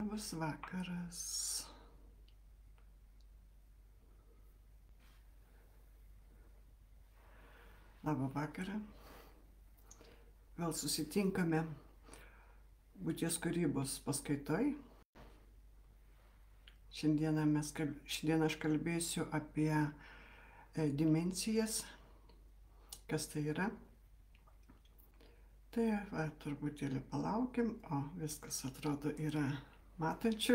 Labas vakaras. Labą vakarą. Vėl susitinkame būties kūrybos paskaitoj. Šiandien aš kalbėsiu apie dimensijas, kas tai yra. Tai truputėlį palaukim, o viskas atrodo yra matančių.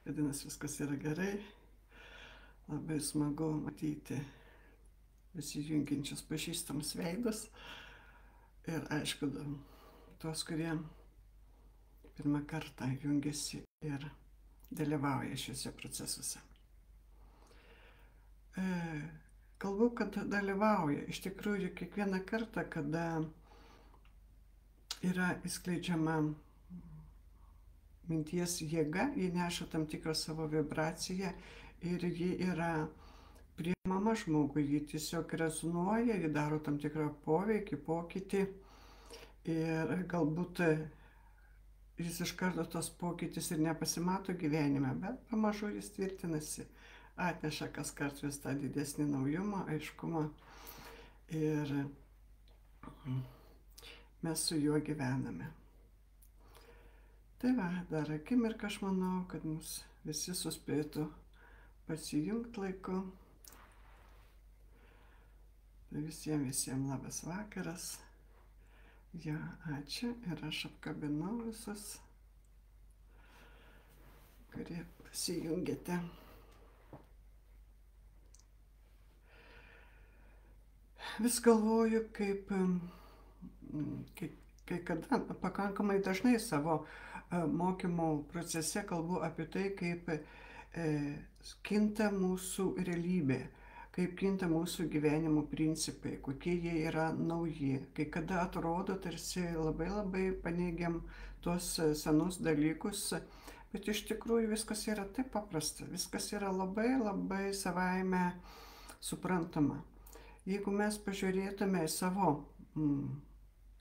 Vadinasi, viskas yra gerai. Labai smagu matyti besijungiančius pažįstamus veidus. Ir aišku, tuos, kurie pirmą kartą jungiasi ir dalyvauja šiuose procesuose. Kalbu, kad dalyvauja. Iš tikrųjų, kiekvieną kartą, kada yra įskleidžiama minties jėga, ji neša tam tikrą savo vibraciją ir ji yra priimama žmogui, ji tiesiog rezonuoja, ji daro tam tikrą poveikį, pokytį ir galbūt jis iš karto tos pokytis ir nepasimato gyvenime, bet pamažu jis tvirtinasi, atneša kas kart vis tą didesnį naujumą, aiškumą ir mes su juo gyvename. Tai va, dar akimirką aš manau, kad mus visi suspėtų pasijungti laiku. Visiems labas vakaras. Ja, ačiū ir aš apkabinau visus, kurie pasijungėte. Vis galvoju, kai kada pakankamai dažnai savo mokymo procese kalbu apie tai, kaip kinta mūsų realybė, kaip kinta mūsų gyvenimo principai, kokie jie yra nauji. Kai kada atrodo, tarsi labai paneigiam tuos senus dalykus, bet iš tikrųjų viskas yra taip paprasta, viskas yra labai savaime suprantama. Jeigu mes pažiūrėtume į savo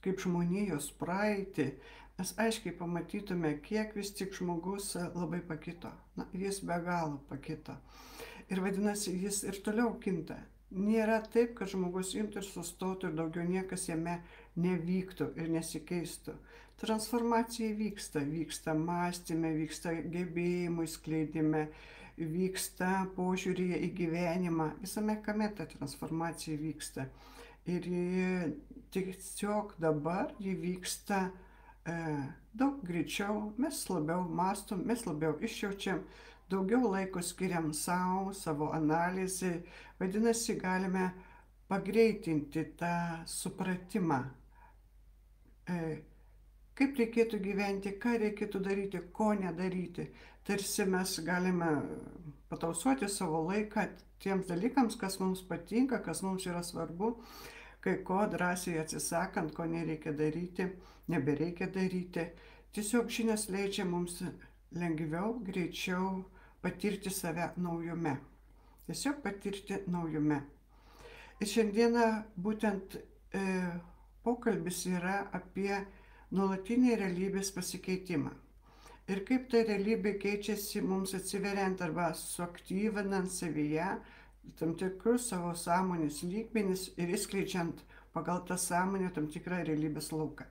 kaip žmonijos praeitį, mes aiškiai pamatytume, kiek vis tik žmogus labai pakito. Na, jis be galo pakito. Ir vadinasi, jis ir toliau kinta. Nėra taip, kad žmogus imtų ir sustotų ir daugiau niekas jame nevyktų ir nesikeistų. Transformacija vyksta mąstyme, vyksta gebėjimų skleidime, vyksta požiūryje į gyvenimą. Visame kame ta transformacija vyksta. Ir tiesiog dabar ji vyksta daug greičiau, mes labiau mąstom, mes labiau išjaučiam, daugiau laiko skiriam savo analizai, vadinasi, galime pagreitinti tą supratimą, kaip reikėtų gyventi, ką reikėtų daryti, ko nedaryti. Tarsi mes galime patausoti savo laiką tiems dalykams, kas mums patinka, kas mums yra svarbu, kai ko drąsiai atsisakant, ko nereikia daryti, nebereikia daryti. Tiesiog žinios leidžia mums lengviau, greičiau patirti save naujume. Tiesiog patirti naujume. Ir šiandieną būtent pokalbis yra apie nuolatinį realybės pasikeitimą. Ir kaip ta realybė keičiasi mums atsiveriant arba suaktyvinant savyje tam tikrus savo sąmonės lygmenis ir įskleidžiant pagal tą sąmonę tam tikrą realybės lauką.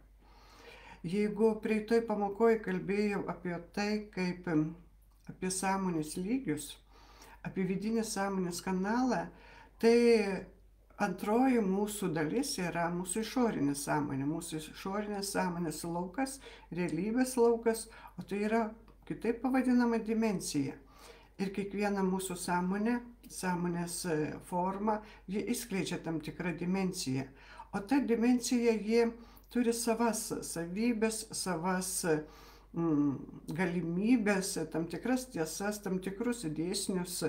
Jeigu praeitoj pamokoje kalbėjau apie tai, kaip apie sąmonės lygius, apie vidinį sąmonės kanalą, tai antroji mūsų dalis yra mūsų išorinė sąmonė, mūsų išorinės sąmonės laukas, realybės laukas, o tai yra kitaip pavadinama dimensija. Ir kiekviena mūsų sąmonės forma, ji išskleidžia tam tikrą dimensiją. O ta dimensija, ji turi savas savybės, savas galimybės, tam tikras tiesas, tam tikrus dėsnius.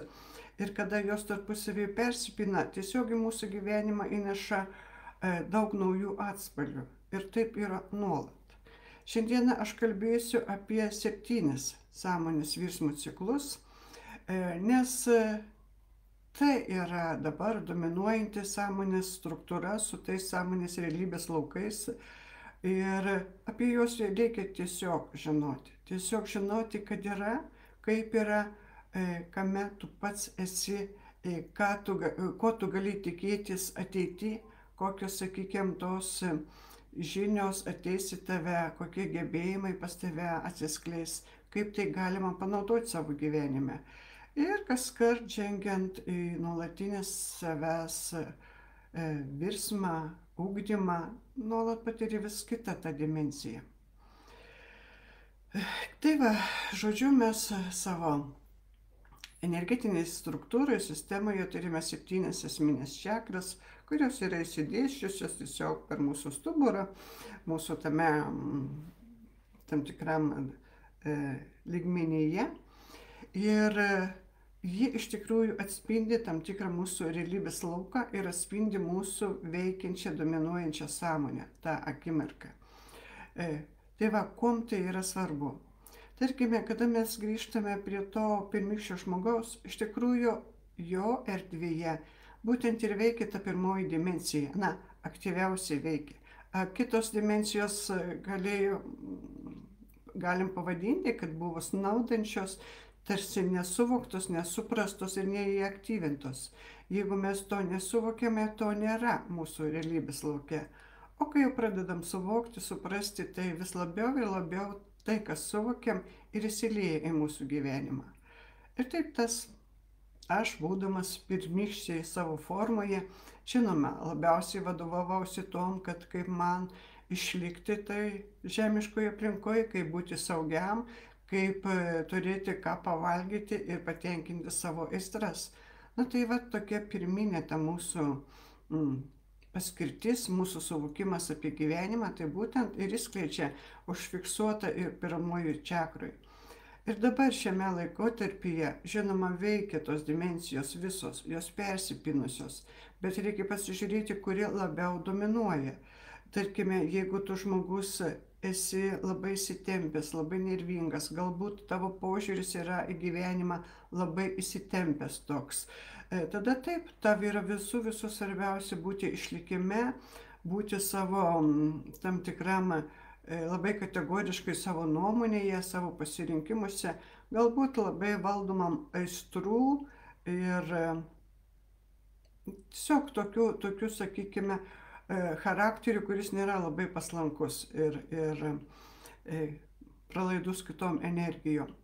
Ir kada jos tarpusavį persipina, tiesiog į mūsų gyvenimą įneša daug naujų atspalvių. Ir taip yra nuolat. Šiandieną aš kalbėsiu apie 7 sąmonės virsmų ciklus, nes tai yra dabar dominuojanti sąmonės struktūra su tais sąmonės realybės laukais, Ir apie juos reikia tiesiog žinoti. Tiesiog žinoti, kad yra, kaip yra, kame tu pats esi, ko tu gali tikėtis ateityje, kokios, sakykime, tos žinios ateis į tave, kokie gebėjimai pas tave atsiskleis, kaip tai galima panaudoti savo gyvenime. Ir kaskart žengiant į nuolatinį savęs virsmą, ugdymą, nuolat patiri vis kitą tą dimensiją. Tai va, žodžiu, mes savo energetinėje struktūroje, sistemoje turime 7 esminės čakras, kurios yra įsidėsčiusios tiesiog per mūsų stuburą, mūsų tam tikram lygmenyje. Ir ji iš tikrųjų atspindi tam tikrą mūsų realybės lauką ir atspindi mūsų veikiančią, dominuojančią sąmonę tą akimirką. Tai va, kuom tai yra svarbu? Tarkime, kada mes grįžtame prie to pirmykščio žmogaus, iš tikrųjų jo erdvėje būtent ir veikia ta pirmoji dimensija, aktyviausiai veikia. Kitos dimensijos galim pavadinti, kad buvo snaudančios, tarsi nesuvoktos, nesuprastos ir neįaktyvintos. Jeigu mes to nesuvokėme, to nėra mūsų realybės lauke. O kai jau pradedam suvokti, suprasti, tai vis labiau ir labiau tai, kas suvokiam, ir įsilieja į mūsų gyvenimą. Ir taip tas aš, būdamas pirmykščiai savo formoje, žinoma, labiausiai vadovavausi tom, kad kaip man išlikti tai žemiškoje aplinkoje, kaip būti saugiam, kaip turėti ką pavalgyti ir patenkinti savo aistras. Tai va tokia pirminė ta mūsų paskirtis, mūsų suvokimas apie gyvenimą, tai būtent ir išskleidžia užfiksuota ir pirmoji čakrui. Ir dabar šiame laikotarpyje, žinoma, veikia tos dimensijos visos, jos persipinusios, bet reikia pasižiūrėti, kuri labiau dominuoja. Tarkime, jeigu tu žmogus esi labai įsitempęs, labai nervingas, galbūt tavo požiūris yra į gyvenimą labai įsitempęs toks. Tada taip, tau yra visų svarbiausia būti išlikime, būti savo tam tikram labai kategoriškai savo nuomonėje, savo pasirinkimuose, galbūt labai valdomam aistrų ir tiesiog tokių, sakykime, charakterių, kuris nėra labai paslankus ir pralaidus kitom energijom.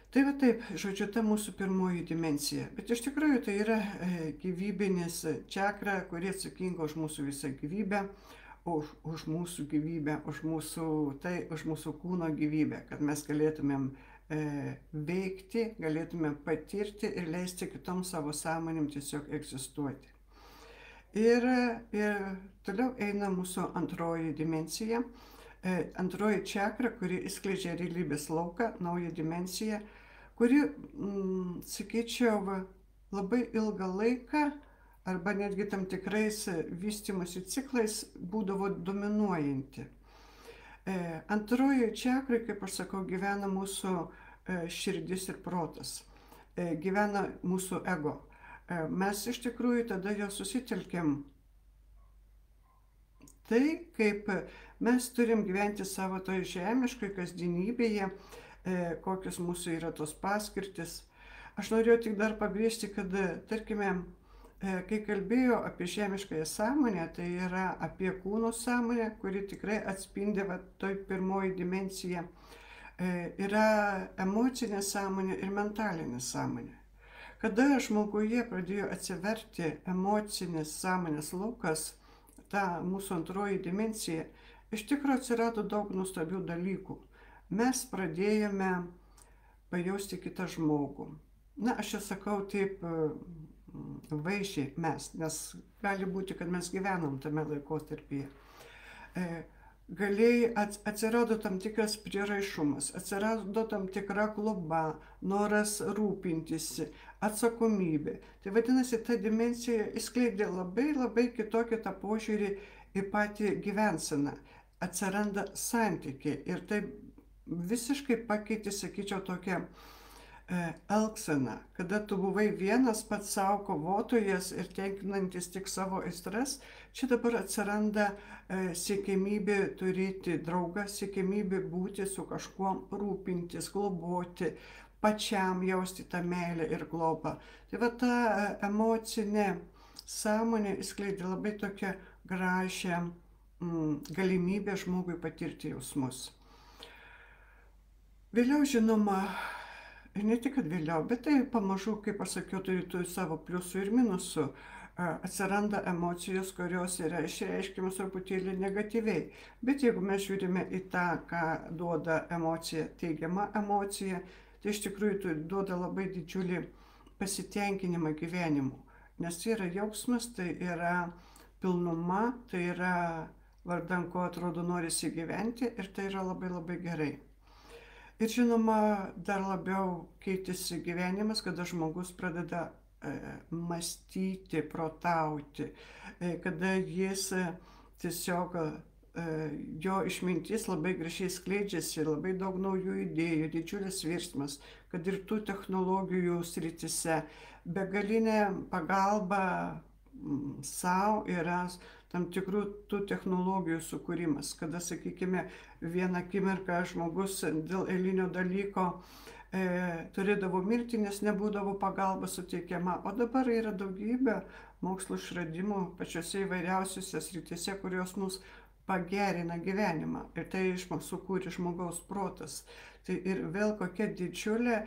Tai va taip, žodžiu, ta mūsų pirmoji dimensija. Bet iš tikrųjų tai yra gyvybinis čakra, kuri atsakinga už mūsų visą gyvybę, už mūsų gyvybę, už mūsų kūno gyvybę, kad mes galėtumėm veikti, galėtumėm patirti ir leisti kitom savo sąmonėm tiesiog egzistuoti. Ir toliau eina mūsų antroji dimensija, antroji čakra, kuri išskleidžia realybės lauką, naują dimensiją, kuri, sakyčiau, labai ilgą laiką arba netgi tam tikrais vystymosi ciklais būdavo dominuojanti. Antroji čakra, kaip aš sakau, gyvena mūsų širdis ir protas, gyvena mūsų ego. Mes iš tikrųjų tada jau susitelkiam tai, kaip mes turim gyventi savo toj žemiškoj kasdienybėje, kokios mūsų yra tos paskirtis. Aš norėjau tik dar pabrėžti, kad, tarkime, kai kalbėjau apie žemiškąją sąmonę, tai yra apie kūno sąmonę, kuri tikrai atspindi toj pirmoji dimensija, yra emocinė sąmonė ir mentalinė sąmonė. Kada žmoguje pradėjo atsiverti emocinės sąmonės laukas, ta mūsų antroji dimensija, iš tikrųjų atsirado daug nuostabių dalykų. Mes pradėjome pajausti kitą žmogų. Aš čia sakau taip vaizdžiai mes, nes gali būti, kad mes gyvenam tame laikotarpyje. Atsirado tam tikras prieraišumas, atsirado tam tikra globa, noras rūpintis, atsakomybė. Tai vadinasi, ta dimensija išskleidė labai kitokį tą požiūrį į patį gyvenseną. Atsiranda santykiai ir tai visiškai pakeitė, sakyčiau, tokią elgseną, kada tu buvai vienas pats savo kovotojas ir tenkinantis tik savo aistras, Čia dabar atsiranda siekiamybė turėti draugą, siekiamybė būti su kažkuo, rūpintis, globoti, pačiam jausti tą meilę ir globą. Tai va ta emocinė sąmonė įskleidė labai tokią gražią galimybę žmogui patirti jausmus. Vėliau, žinoma, ir ne tik, kad vėliau, bet tai pamažu, kaip aš sakiau, turi savo pliusų ir minusų. Atsiranda emocijos, kurios yra išreiškiamas truputėlį negatyviai. Bet jeigu mes žiūrime į tą, ką duoda emocija, teigiama emocija, tai iš tikrųjų tai duoda labai didžiulį pasitenkinimą gyvenimu. Nes tai yra jausmas, tai yra pilnuma, tai yra vardan ko atrodo norisi gyventi ir tai yra labai labai gerai. Ir žinoma, dar labiau keitėsi gyvenimas, kada žmogus pradeda mąstyti, protauti, kada jis tiesiog jo išmintis labai gražiai skleidžiasi, labai daug naujų idėjų, didžiulis virsmas, kad ir tų technologijų srityse begalinė pagalba savo yra tam tikrų tų technologijų sukūrimas, kada, sakykime, vieną akimirką žmogus dėl eilinio dalyko turėdavo mirti, nes nebūdavo pagalba suteikiama, o dabar yra daugybė mokslo išradimų pačiose įvairiausiose srityse, kurios mus pagerina gyvenimą ir tai sukūrė žmogaus protas. Tai ir vėl kokia didžiulė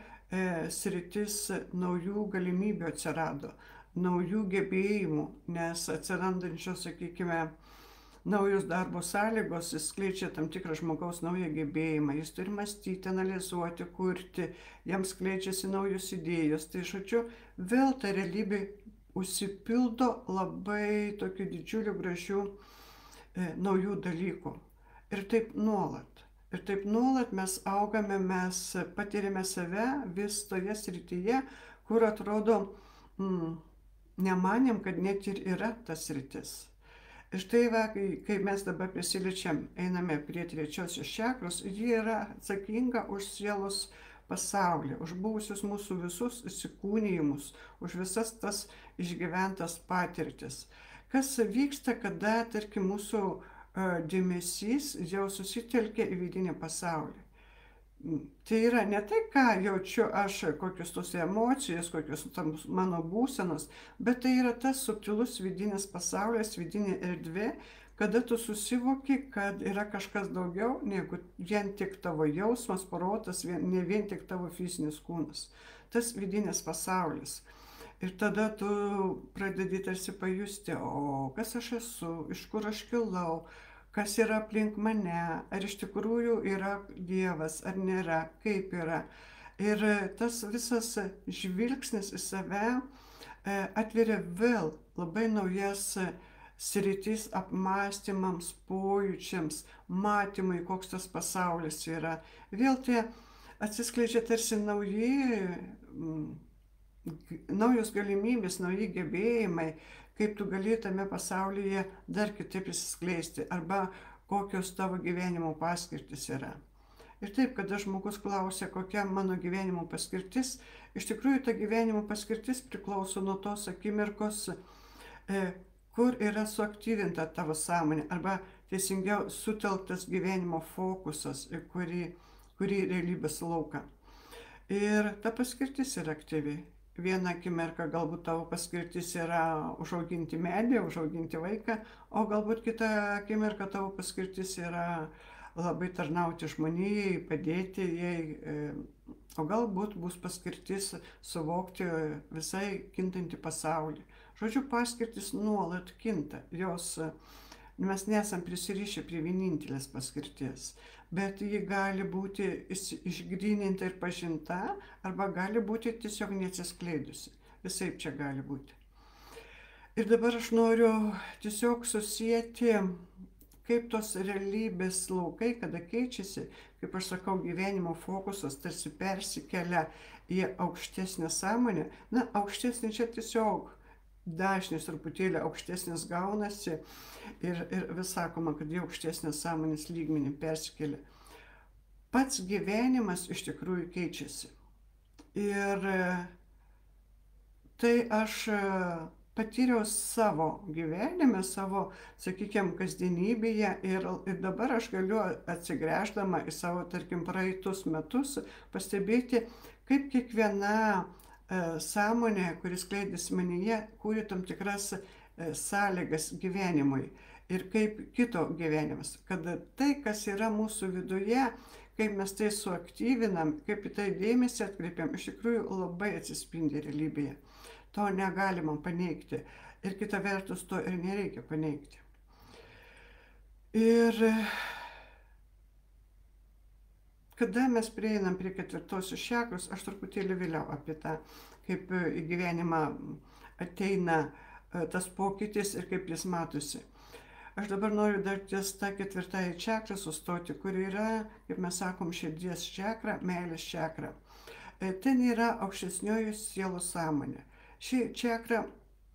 sritis naujų galimybių atsirado, naujų gebėjimų, nes atsirandančios, sakykime, naujos darbo sąlygos skleidžia tam tikrą žmogaus naują gebėjimą, jis turi mąstyti, analizuoti, kurti, jam skleidžiasi naujos idėjos. Tai žodžiu, vėl ta realybė užsipildo labai tokių didžiulių gražių naujų dalykų. Ir taip nuolat. Ir taip nuolat mes augame, mes patiriame save vis toje srityje, kur atrodo, nemanėm, kad net ir yra tas sritis. Ir štai va, kai mes dabar prisiliečiam, einame prie trečiosios čakros, ji yra atsakinga už sielos pasaulį, už buvusius mūsų visus įsikūnijimus, už visas tas išgyventas patirtis. Kas vyksta, kada, tarkim, mūsų dėmesys jau susitelkia į vidinį pasaulį. Tai yra ne tai, ką jaučiu aš, kokius tos emocijos, kokios mano būsenos, bet tai yra tas subtilus vidinis pasaulis, vidinė erdvė, kada tu susivoki, kad yra kažkas daugiau negu vien tik tavo jausmas, protas, ne vien tik tavo fizinis kūnas. Tas vidinis pasaulis. Ir tada tu pradedi tarsi pajusti, o kas aš esu, iš kur aš kilau, kas yra aplink mane, ar iš tikrųjų yra Dievas, ar nėra, kaip yra. Ir tas visas žvilgsnis į save atveria vėl labai naujas sritis apmąstymams, pojūčiams, matymui, koks tas pasaulis yra. Vėl tie atsiskleidžia tarsi naujos galimybės, nauji gebėjimai, kaip tu gali tame pasaulyje dar kitaip įsiskleisti, arba kokios tavo gyvenimo paskirtis yra. Ir taip, kada žmogus klausia, kokia mano gyvenimo paskirtis, iš tikrųjų ta gyvenimo paskirtis priklauso nuo tos akimirkos, kur yra suaktyvinta tavo sąmonė, arba teisingiau sutelktas gyvenimo fokusas, kurį realybės lauką. Ir ta paskirtis yra aktyvi. Vieną akimirką galbūt tavo paskirtis yra užauginti medį, užauginti vaiką, o galbūt kitą akimirką tavo paskirtis yra labai tarnauti žmonijai, padėti jai, o galbūt bus paskirtis suvokti visai kintantį pasaulį. Žodžiu, paskirtis nuolat kinta, mes nesam prisirišę prie vienintelės paskirties, bet ji gali būti išgryninta ir pažinta, arba gali būti tiesiog neatsiskleidusi. Visaip čia gali būti. Ir dabar aš noriu tiesiog susijęti, kaip tos realybės laukai, kada keičiasi, kaip aš sakau, gyvenimo fokusas tarsi persikelia į aukštesnę sąmonę. Na, aukštesnė čia tiesiog dažnis truputėlį aukštesnis gaunasi ir vis sakoma, kad jau aukštesnės sąmonės lygmenį persikelia. Pats gyvenimas iš tikrųjų keičiasi. Ir tai aš patyriau savo gyvenime, savo, sakykime, kasdienybėje ir dabar aš galiu atsigręždama į savo, tarkim, praeitus metus pastebėti, kaip kiekviena sąmonė, kuris kleidės manyje, kūrė tam tikras sąlygas gyvenimui ir kaip kito gyvenimas. Kad tai, kas yra mūsų viduje, kaip mes tai suaktyvinam, kaip į tai dėmesį atkreipiam, iš tikrųjų labai atsispindi realybėje. To negalima paneigti. Ir kita vertus, to ir nereikia paneigti. Ir kada mes prieinam prie 4 čakros, aš truputėlį vėliau apie tą, kaip į gyvenimą ateina tas pokytis ir kaip jis matosi. Aš dabar noriu dar ties tą 4 čakrą sustoti, kur yra, kaip mes sakom, širdies čakra, meilės čakra. Ten yra aukštesnioji sielos sąmonė. Ši čakra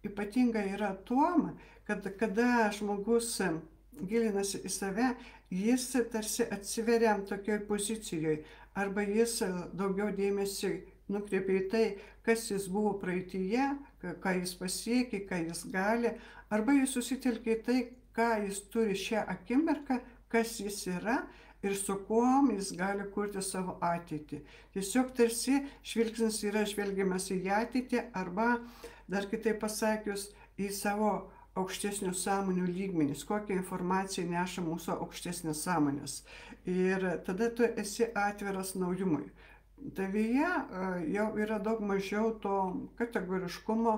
ypatinga yra tuom, kad kada žmogus gilinasi į save, jis tarsi atsiveria tokioj pozicijoje, arba jis daugiau dėmesį nukreipia į tai, kas jis buvo praeityje, ką jis pasiekė, ką jis gali, arba jis susitelkia į tai, ką jis turi šią akimirką, kas jis yra ir su kuom jis gali kurti savo ateitį. Tiesiog tarsi žvilgsnis yra žvelgiamas į ateitį arba, dar kitaip pasakius, į savo aukštesnių sąmonių lygmenis, kokią informaciją neša mūsų aukštesnės sąmonės. Ir tada tu esi atviras naujumui. Tavyje jau yra daug mažiau to kategoriškumo,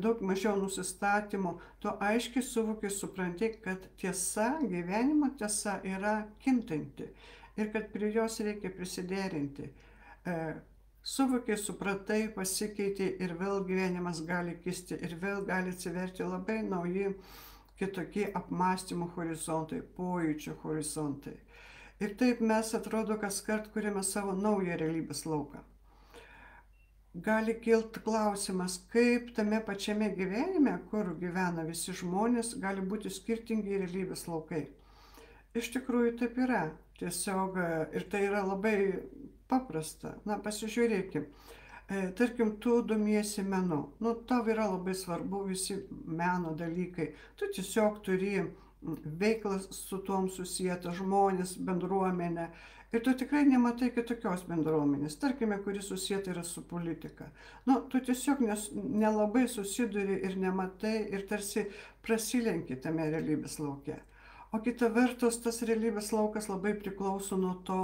daug mažiau nusistatymų, tu aiškiai suvoki, supranti, kad tiesa, gyvenimo tiesa yra kintanti ir kad prie jos reikia prisiderinti. Suvokiai, supratai, pasikeitė ir vėl gyvenimas gali kisti ir vėl gali atsiverti labai nauji kitokie apmąstymų horizontai, pojūčių horizontai. Ir taip mes atrodo, kas kart kuriame savo naują realybės lauką. Gali kilti klausimas, kaip tame pačiame gyvenime, kur gyvena visi žmonės, gali būti skirtingi realybės laukai. Iš tikrųjų taip yra. Tiesiog ir tai yra labai paprasta. Na, pasižiūrėkim. Tarkim, tu domiesi menu. Nu, tau yra labai svarbu visi meno dalykai. Tu tiesiog turi veiklas su tuom susijęta, žmonės, bendruomenė. Ir tu tikrai nematai kitokios bendruomenės, tarkime, kuri susijęta yra su politika. Nu, tu tiesiog nelabai susiduri ir nematai ir tarsi prasilenki tame realybės lauke. O kita vertus, tas realybės laukas labai priklauso nuo to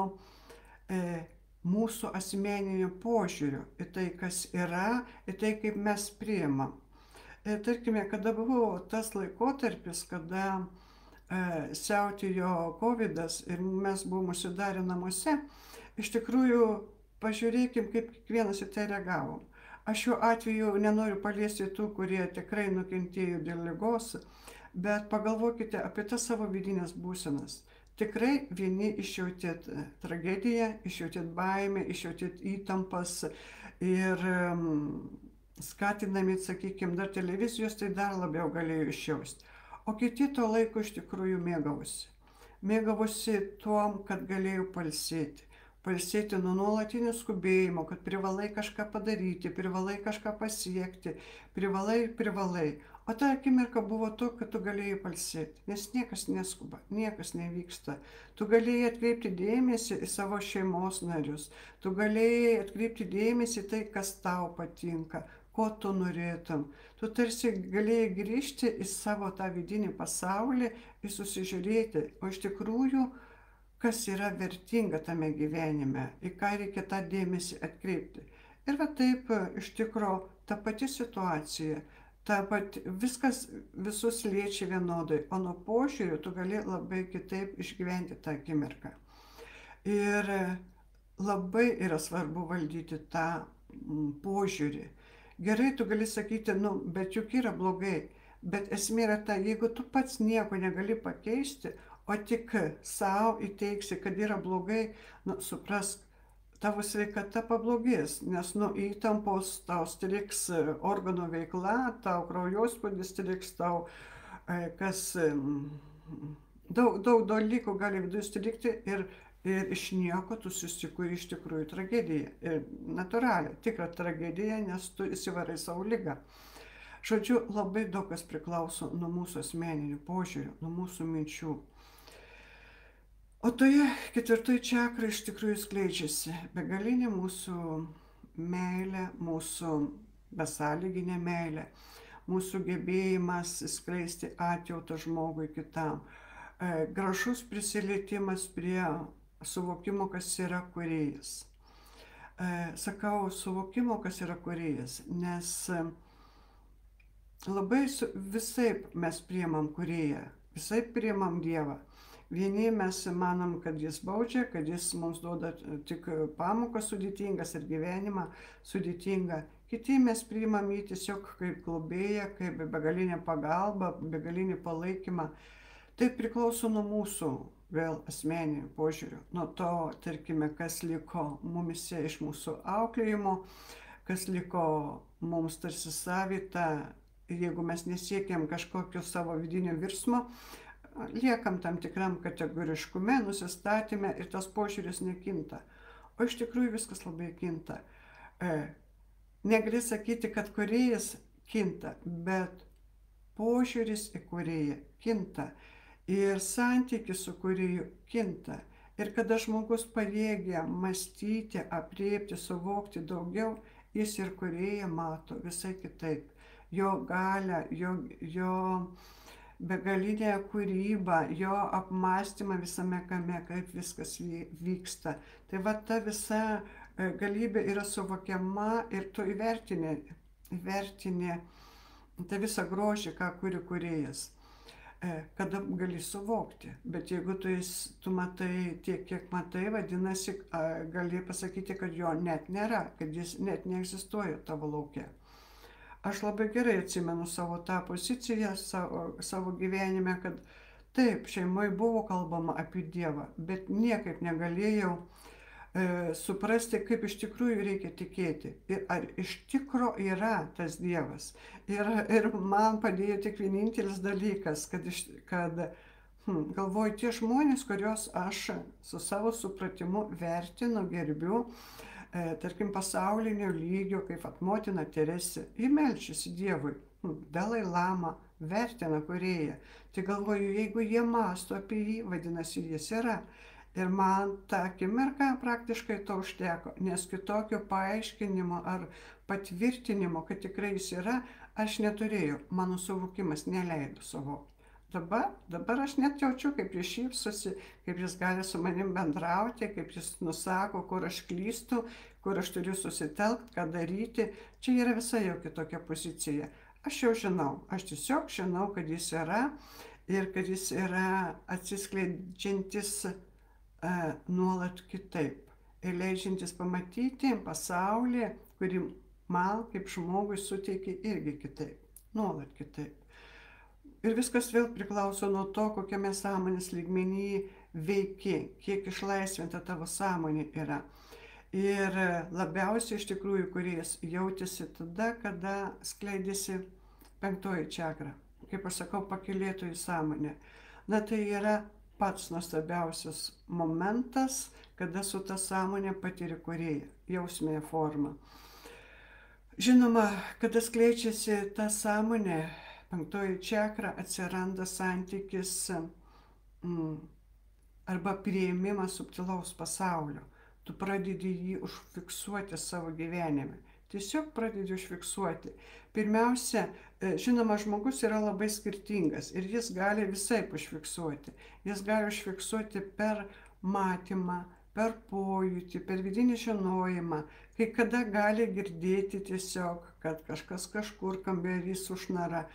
mūsų asmeninio požiūrio į tai, kas yra, į tai, kaip mes priimam. Tarkime, kada buvo tas laikotarpis, kada siautėjo COVID-as ir mes buvome užsidarę namuose, iš tikrųjų pažiūrėkim, kaip kiekvienas į tai reagavom. Aš šiuo atveju nenoriu paliesti tų, kurie tikrai nukentėjo dėl ligos, bet pagalvokite apie tas savo vidinės būsenas. Tikrai vieni išjautėt tragediją, išjautėt baimę, išjautėt įtampas ir skatinami, sakykime, dar televizijos, tai dar labiau galėjo išjausti. O kiti to laiko iš tikrųjų mėgavosi. Mėgavosi tuom, kad galėjau pailsėti. Pailsėti nuo nuolatinio skubėjimo, kad privalai kažką padaryti, privalai kažką pasiekti, privalai. O ta akimirka buvo to, kad tu galėjai pailsėti, nes niekas neskuba, niekas nevyksta. Tu galėjai atkreipti dėmesį į savo šeimos narius, tu galėjai atkreipti dėmesį į tai, kas tau patinka, ko tu norėtum. Tu tarsi galėjai grįžti į savo tą vidinį pasaulį ir susižiūrėti, o iš tikrųjų, kas yra vertinga tame gyvenime, į ką reikia tą dėmesį atkreipti. Ir va taip, iš tikrųjų, ta pati situacija, viskas visus liečia vienodai, o nuo požiūrių tu gali labai kitaip išgyventi tą akimirką. Ir labai yra svarbu valdyti tą požiūrį. Gerai, tu gali sakyti, nu, bet juk yra blogai. Bet esmė yra ta, jeigu tu pats nieko negali pakeisti, o tik savo įteiksi, kad yra blogai, nu, suprask, tavo sveikata pablogės, nes nuo įtampos tau striks organų veikla, tau kraujospūdis striks, tau daug dalykų gali viduje strikti ir iš nieko tu susikuri iš tikrųjų tragediją. Ir natūraliai, tikrą tragediją, nes tu įsivarai savo ligą. Žodžiu, labai daug kas priklauso nuo mūsų asmeninių požiūrių, nuo mūsų minčių. O toje ketvirtoje čakroje iš tikrųjų skleidžiasi begalinė mūsų meilė, mūsų besąlyginė meilė, mūsų gebėjimas skleisti atjautą žmogui kitam, gražus prisilietimas prie suvokimo, kas yra kūrėjas. Sakau suvokimo, kas yra kūrėjas, nes labai visaip mes priimam kūrėją, visaip priimam Dievą. Vieni mes manom, kad jis baudžia, kad jis mums duoda tik pamoką sudėtingas ir gyvenimą sudėtingą. Kiti mes priimam jį tiesiog kaip globėją, kaip begalinę pagalbą, begalinį palaikymą. Tai priklauso nuo mūsų vėl asmeninių požiūrių, nuo to, tarkime, kas liko mumise iš mūsų auklėjimo, kas liko mums tarsi savita, jeigu mes nesiekiam kažkokio savo vidinio virsmo, liekam tam tikram kategoriškume, nusistatyme ir tas požiūris nekinta. O iš tikrųjų viskas labai kinta. Negali sakyti, kad kūrėjas kinta, bet požiūris į kūrėją kinta ir santykis su kūrėju kinta. Ir kada žmogus pajėgia mąstyti, apriepti, suvokti daugiau, jis ir kūrėją mato visai kitaip. Jo galią, jo begalinę kūrybą, jo apmąstymą visame kame, kaip viskas vyksta. Tai va ta visa galybė yra suvokiama ir tu įvertini tą visą grožį, ką kuri kūrėjas, kada gali suvokti. Bet jeigu tu matai tiek, kiek matai, vadinasi, gali pasakyti, kad jo net nėra, kad jis net neegzistuoja tavo lauke. Aš labai gerai atsimenu savo tą poziciją, savo gyvenime, kad taip, šeimoje buvo kalbama apie Dievą, bet niekaip negalėjau suprasti, kaip iš tikrųjų reikia tikėti. Ir ar iš tikro yra tas Dievas. Ir man padėjo tik vienintelis dalykas, kad galvoju, tie žmonės, kuriuos aš su savo supratimu vertinu, gerbiu, tarkim, pasaulinio lygio, kaip motina Teresė, ji melčiasi Dievui, Dalai Lama vertina kūrėją. Tai galvoju, jeigu jie mąsto apie jį, vadinasi, jis yra. Ir man tą akimirką praktiškai to užteko, nes kitokio paaiškinimo ar patvirtinimo, kad tikrai jis yra, aš neturėjau, mano suvokimas neleido suvokti. Dabar aš net jaučiu, kaip jis šypsosi, kaip jis gali su manim bendrauti, kaip jis nusako, kur aš klystu, kur aš turiu susitelkti, ką daryti. Čia yra visai jau kitokia pozicija. Aš jau žinau, aš tiesiog žinau, kad jis yra ir kad jis yra atsiskleidžiantis nuolat kitaip ir leidžiantis pamatyti pasaulį, kurį man kaip žmogui suteikia irgi kitaip, nuolat kitaip. Ir viskas vėl priklauso nuo to, kokiame sąmonės lygmenyje veiki, kiek išlaisvinta tavo sąmonė yra. Ir labiausiai iš tikrųjų kūrėjas jautėsi tada, kada skleidėsi penktoji čakra, kaip aš sakau, pakylėtojų sąmonė. Na tai yra pats nuostabiausias momentas, kada su ta sąmonė patiri kūrėją, jausminė forma. Žinoma, kada skleidžiasi ta sąmonė, penktoji čakra, atsiranda santykis arba priėmimas subtilaus pasaulio. Tu pradedi jį užfiksuoti savo gyvenime. Tiesiog pradedi užfiksuoti. Pirmiausia, žinoma, žmogus yra labai skirtingas ir jis gali visaip užfiksuoti. Jis gali užfiksuoti per matymą, per pojūtį, per vidinį žinojimą. Kai kada gali girdėti tiesiog, kad kažkas kažkur kambarį sušnara,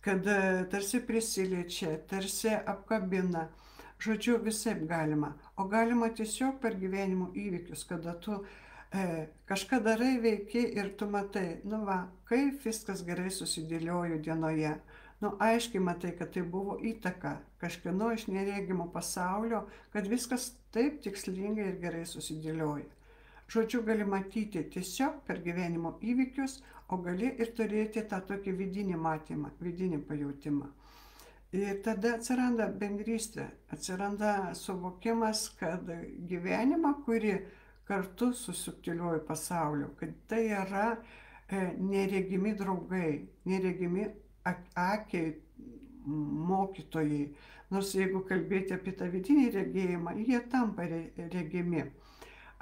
kad tarsi prisiliečia, tarsi apkabina. Žodžiu, visaip galima. O galima tiesiog per gyvenimo įvykius, kada tu kažką darai, veiki ir tu matai, nu va, kaip viskas gerai susidėliojo dienoje. Nu, aiškiai matai, kad tai buvo įtaka kažkieno iš neregimo pasaulio, kad viskas taip tikslingai ir gerai susidėlioja. Žodžiu, gali matyti tiesiog per gyvenimo įvykius, o gali ir turėti tą tokį vidinį matymą, vidinį pajautimą. Ir tada atsiranda bendrystė, atsiranda suvokimas, kad gyvenimą, kurį kartu su subtiliuoju pasauliu, kad tai yra neregimi draugai, neregimi akiai mokytojai. Nors jeigu kalbėti apie tą vidinį regėjimą, jie tampa regimi.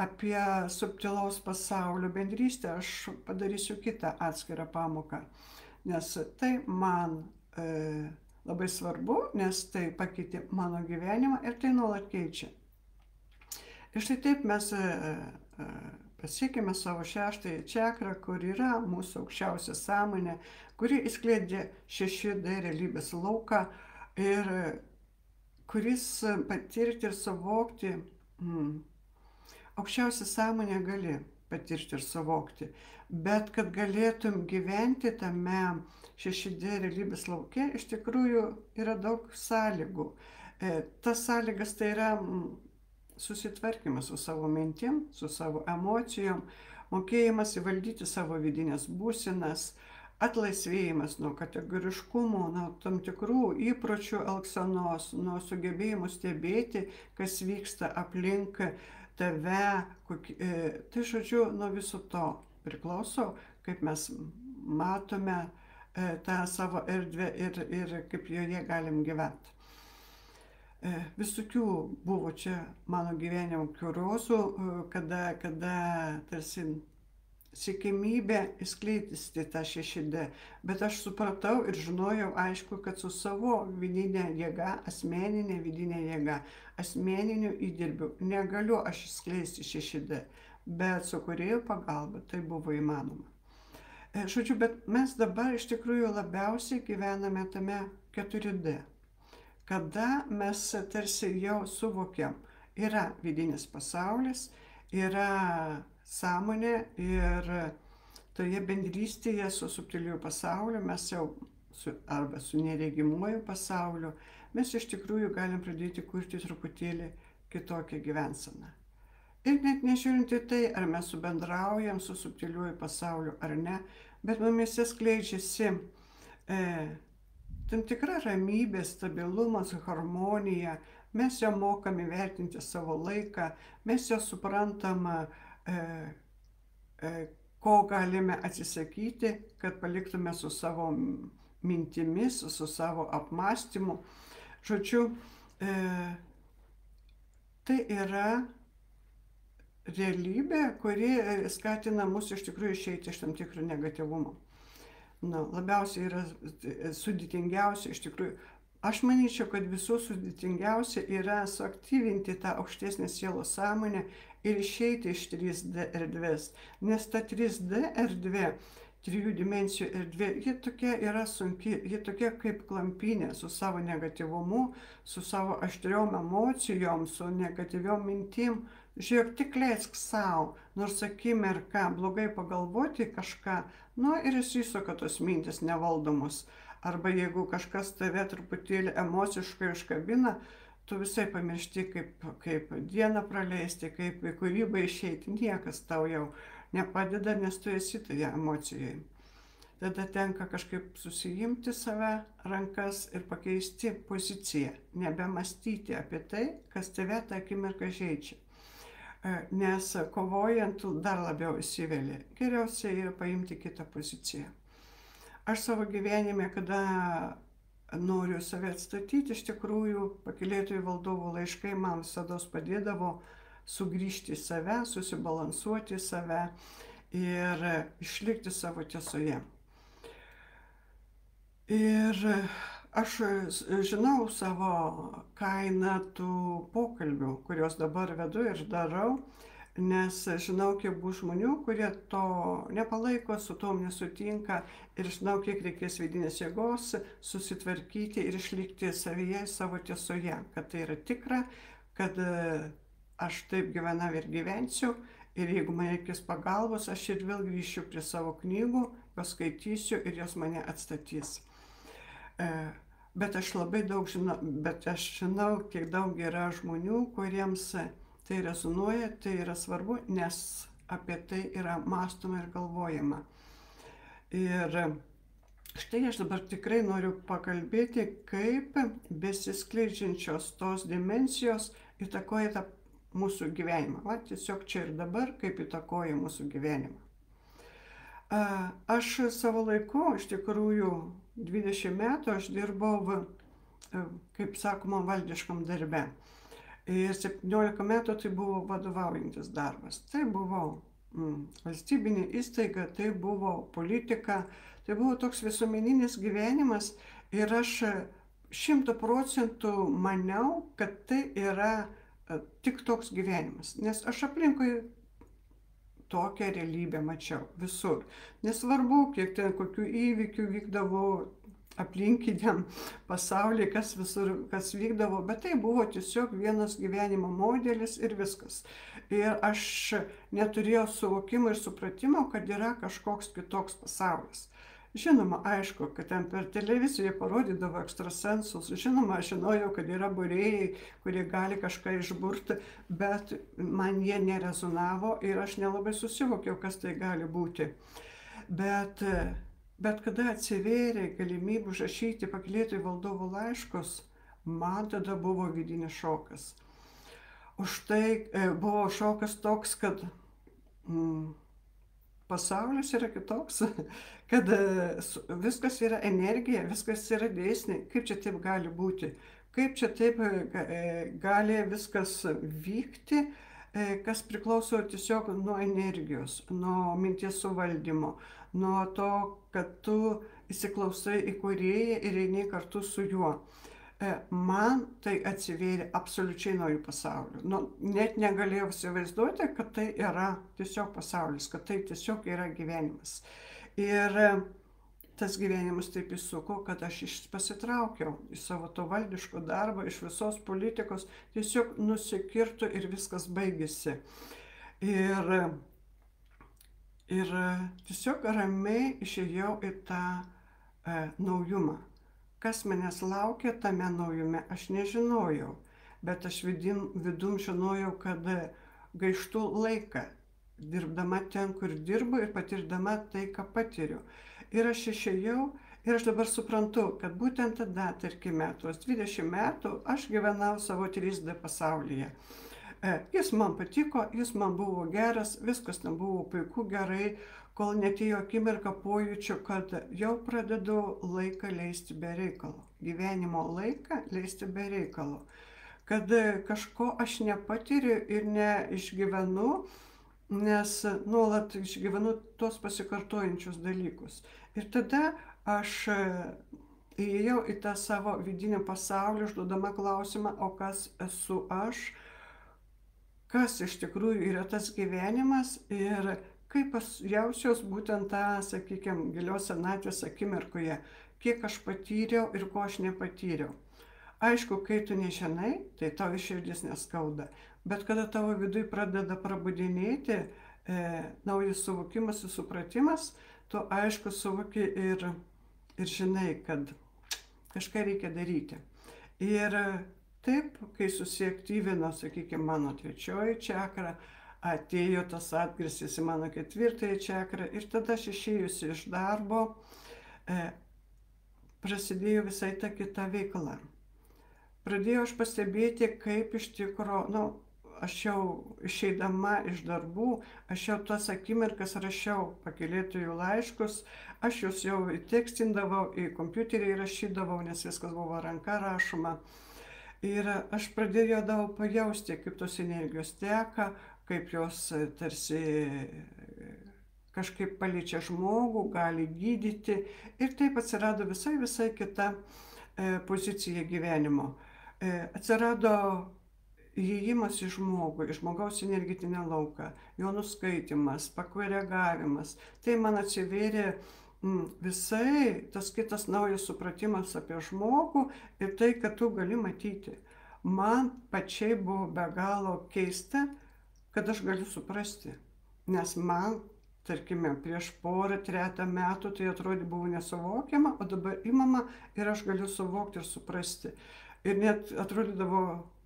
Apie subtilaus pasaulio bendrystę aš padarysiu kitą atskirą pamoką, nes tai man labai svarbu, nes tai pakeitė mano gyvenimą ir tai nuolat keičia. Ir štai taip mes pasiekime savo šeštąją čakrą, kur yra mūsų aukščiausia sąmonė, kuri išskleidžia 6D realybės lauką ir kuris patirti ir suvokti, aukščiausią sąmonę gali patirti ir suvokti, bet kad galėtum gyventi tame 6D realybės lauke, iš tikrųjų yra daug sąlygų. Tas sąlygas tai yra susitvarkymas su savo mintim, su savo emocijom, mokėjimas įvaldyti savo vidinės būsenas, atlaisvėjimas nuo kategoriškumo, nuo tam tikrų įpročių elgsenos, nuo sugebėjimų stebėti, kas vyksta aplink tave. Tai žodžiu, nuo viso to priklauso, kaip mes matome tą savo erdvę ir kaip joje galim gyventi. Visokių buvo čia mano gyvenimo kuriozų, kada tarsi siekimybė įskleisti tą 6D, bet aš supratau ir žinojau, aišku, kad su savo vidinė jėga, asmeninė vidinė jėga, asmeniniu įdirbiu negaliu aš įskleisti 6D, bet su kūrėjo pagalba tai buvo įmanoma. Žodžiu, bet mes dabar iš tikrųjų labiausiai gyvename tame 4D. Kada mes tarsi jau suvokiam, yra vidinis pasaulis, yra sąmonė ir toje bendrystėje su subtiliuoju pasauliu mes jau arba su neregimuoju pasauliu, mes iš tikrųjų galim pradėti kurti truputėlį kitokią gyvenseną. Ir net nežiūrint į tai, ar mes subendraujam su subtiliuoju pasauliu ar ne, bet mumise skleidžiasi tam tikra ramybė, stabilumas, harmonija, mes jau mokam įvertinti savo laiką, mes jau suprantam, ko galime atsisakyti, kad paliktume su savo mintimis, su savo apmąstymu. Žodžiu, tai yra realybė, kuri skatina mus iš tikrųjų išeiti iš tam tikro negatyvumo. Labiausiai yra sudėtingiausia iš tikrųjų. Aš manyčiau, kad visų sudėtingiausia yra suaktyvinti tą aukštesnę sielos sąmonę ir išeiti iš 3D erdvės. Nes ta 3D erdvė, 3 dimensijų erdvė, ji tokia yra sunki, ji tokia kaip klampynė su savo negatyvumu, su savo aštriom emocijom, su negatyviom mintim. Žiūrėk, tik leisk savo, nors akimirką blogai pagalvoti kažką, ir įsisuka tos mintis nevaldomos. Arba jeigu kažkas tave truputėlį emociškai užkabina, tu visai pamiršti, kaip dieną praleisti, kaip į kūrybą išeiti. Niekas tau jau nepadeda, nes tu esi toje emocijoje. Tada tenka kažkaip susijimti save rankas ir pakeisti poziciją, nebemastyti apie tai, kas tave tą akimirką žeidžia. Nes kovojant dar labiau įsiveli. Geriausia yra paimti kitą poziciją. Aš savo gyvenime, kada noriu save atstatyti, iš tikrųjų pakylėtojų valdovų laiškai man visada padėdavo sugrįžti į save, susibalansuoti save ir išlikti savo tiesoje. Ir aš žinau savo kainą tų pokalbių, kuriuos dabar vedu ir darau, nes žinau, kiek bus žmonių, kurie to nepalaiko, su tom nesutinka ir žinau, kiek reikės vidinės jėgos susitvarkyti ir išlikti savyje, savo tiesoje, kad tai yra tikra, kad aš taip gyvenau ir gyvensiu ir jeigu man reikės pagalbos, aš ir vėl grįšiu prie savo knygų, paskaitysiu ir jos mane atstatys. Bet aš labai daug žinau, kiek daug yra žmonių, kuriems tai rezonuoja, tai yra svarbu, nes apie tai yra mąstoma ir galvojama. Ir štai aš dabar tikrai noriu pakalbėti, kaip besiskleidžiančios tos dimensijos įtakoja tą mūsų gyvenimą. Tiesiog čia ir dabar, kaip įtakoja mūsų gyvenimą. Aš savo laiku, iš tikrųjų, 20 metų aš dirbau, kaip sakoma, valdiškam darbe. Ir 17 metų tai buvo vadovaujantis darbas. Tai buvo valstybinė įstaiga, tai buvo politika, tai buvo toks visuomeninis gyvenimas ir aš 100% maniau, kad tai yra tik toks gyvenimas. Nes aš aplinkui tokią realybę mačiau visur. Nesvarbu, kiek ten kokių įvykių vykdavo aplinkiniam pasaulyje, kas visur, kas vykdavo, bet tai buvo tiesiog vienas gyvenimo modelis ir viskas. Ir aš neturėjau suvokimo ir supratimo, kad yra kažkoks kitoks pasaulis. Žinoma, aišku, kad ten per televiziją parodydavo ekstrasensus, žinoma, aš žinojau, kad yra būrėjai, kurie gali kažką išburti, bet man jie nerezonavo ir aš nelabai susivokiau, kas tai gali būti. Bet kada atsivėrė galimybė užrašyti pakylėtojų valdovų laiškus, man tada buvo vidinis šokas. Už tai buvo šokas toks, kad pasaulis yra kitoks, kad viskas yra energija, viskas yra dėsniai. Kaip čia taip gali būti? Kaip čia taip gali viskas vykti, kas priklauso tiesiog nuo energijos, nuo minties suvaldymo, nuo to, kad tu įsiklausai į kūrėją ir eini kartu su juo. Man tai atsivėrė absoliučiai naujų pasaulių. Net negalėjau įsivaizduoti, kad tai yra tiesiog pasaulis, kad tai tiesiog yra gyvenimas. Ir tas gyvenimas taip įsuko, kad aš pasitraukiau iš savo to valdiško darbo, iš visos politikos, tiesiog nusikirto ir viskas baigėsi. Ir tiesiog ramiai išėjau į tą naujumą. Kas manęs laukia tame naujume, aš nežinojau, bet aš vidum žinojau, kad gaištu laiką, dirbdama ten, kur dirbu ir patirdama tai, ką patiriu. Ir aš išėjau ir aš dabar suprantu, kad būtent tada, tarkime, tuos 20 metų aš gyvenau savo 3D pasaulyje. Jis man patiko, jis man buvo geras, viskas ten buvo puiku, gerai, kol netėjo akimirka pojūčio, kad jau pradedu laiką leisti be reikalo. Gyvenimo laiką leisti be reikalo. Kad kažko aš nepatiriu ir neišgyvenu, nes nuolat išgyvenu tos pasikartojančius dalykus. Ir tada aš įėjau į tą savo vidinį pasaulį, užduodama klausimą, o kas esu aš, kas iš tikrųjų yra tas gyvenimas ir kaip aš jaučiaus būtent tą, sakykime, gilios senatvės akimirkoje, kiek aš patyriau ir ko aš nepatyriau. Aišku, kai tu nežinai, tai tavo širdis neskauda, bet kada tavo viduje pradeda prabudinėti naujas suvokimas ir supratimas, tu aišku suvoki ir žinai, kad kažką reikia daryti. Ir taip, kai susiaktyvino, sakykime, mano 3 čakra, atėjo tas atgarsis į mano 4 čakrą ir tada aš išėjusi iš darbo, prasidėjo visai ta kita veikla. Pradėjau aš pastebėti, kaip iš tikrųjų, aš jau išeidama iš darbų, aš jau tas akimirkas rašiau pakylėtojų laiškus, aš juos jau įtekstindavau, į kompiuterį rašydavau, nes viskas buvo ranka rašoma. Ir aš pradėjau pajausti, kaip tos energijos teka, kaip jos tarsi kažkaip paliečia žmogų, gali gydyti. Ir taip atsirado visai kita pozicija gyvenimo. Atsirado įėjimas į žmogų, į žmogaus energetinę lauką, jo nuskaitimas, pakoregavimas. Tai man atsivėrė visai tas kitas naujas supratimas apie žmogų ir tai, kad tu gali matyti. Man pačiai buvo be galo keista, kad aš galiu suprasti, nes man, tarkime, prieš 2-3 metų tai atrodė buvo nesuvokiama, o dabar imama ir aš galiu suvokti ir suprasti. Ir net atrodydavo,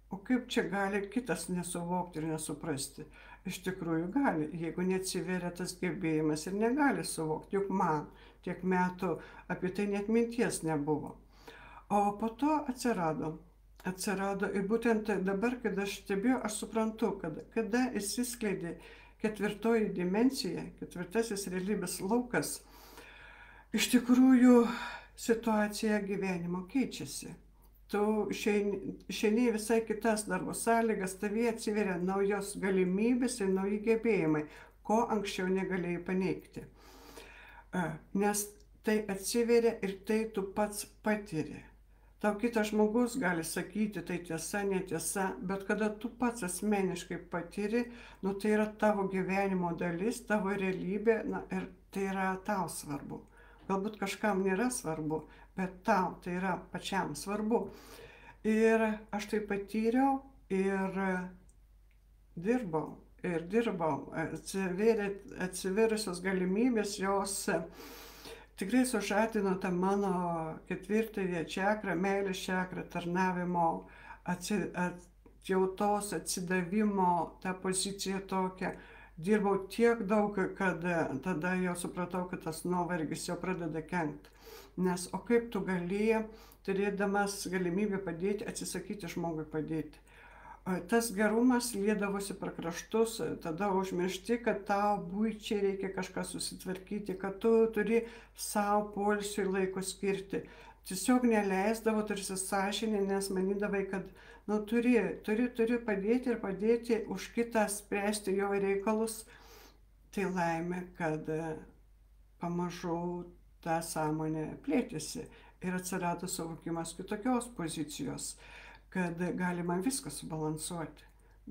o kaip čia gali kitas nesuvokti ir nesuprasti. Iš tikrųjų gali, jeigu neatsiveria tas gebėjimas ir negali suvokti, juk man tiek metų apie tai net minties nebuvo. O po to atsirado ir būtent dabar, kad aš stebėjau, aš suprantu, kad kada išsiskleidė ketvirtoji dimensija, ketvirtasis realybės laukas, iš tikrųjų situacija gyvenimo keičiasi. Tu išeini į visai kitas darbo sąlygas, tavyje atsiveria naujos galimybės ir nauji gebėjimai, ko anksčiau negalėjai paneigti. Nes tai atsiveria ir tai tu pats patiri. Tau kitas žmogus gali sakyti, tai tiesa, netiesa, bet kada tu pats asmeniškai patiri, nu tai yra tavo gyvenimo dalis, tavo realybė, na ir tai yra tau svarbu. Galbūt kažkam nėra svarbu, bet tau tai yra pačiam svarbu. Ir aš tai patyriau ir dirbau. Atsiverusios galimybės jos tikrai sužadino tą mano ketvirtąją čakrą, meilės čakrą, tarnavimo, atjautos, atsidavimo, tą poziciją tokią. Dirbau tiek daug, kad tada jau supratau, kad tas nuovargis jau pradeda kenkti. Nes o kaip tu galėjai, turėdamas galimybę padėti, atsisakyti žmogui padėti. Tas gerumas liedavosi per kraštus, tada užmiršti, kad tau buičiai reikia kažką susitvarkyti, kad tu turi savo poilsiui laiko skirti. Tiesiog neleisdavo tarsi sąžinė, nes manydavai, kad nu, turi padėti ir padėti už kitą spręsti jo reikalus. Tai laimė, kad pamažu ta sąmonė plėtėsi ir atsirado suvokimas kitokios pozicijos, kad galima viską subalansuoti.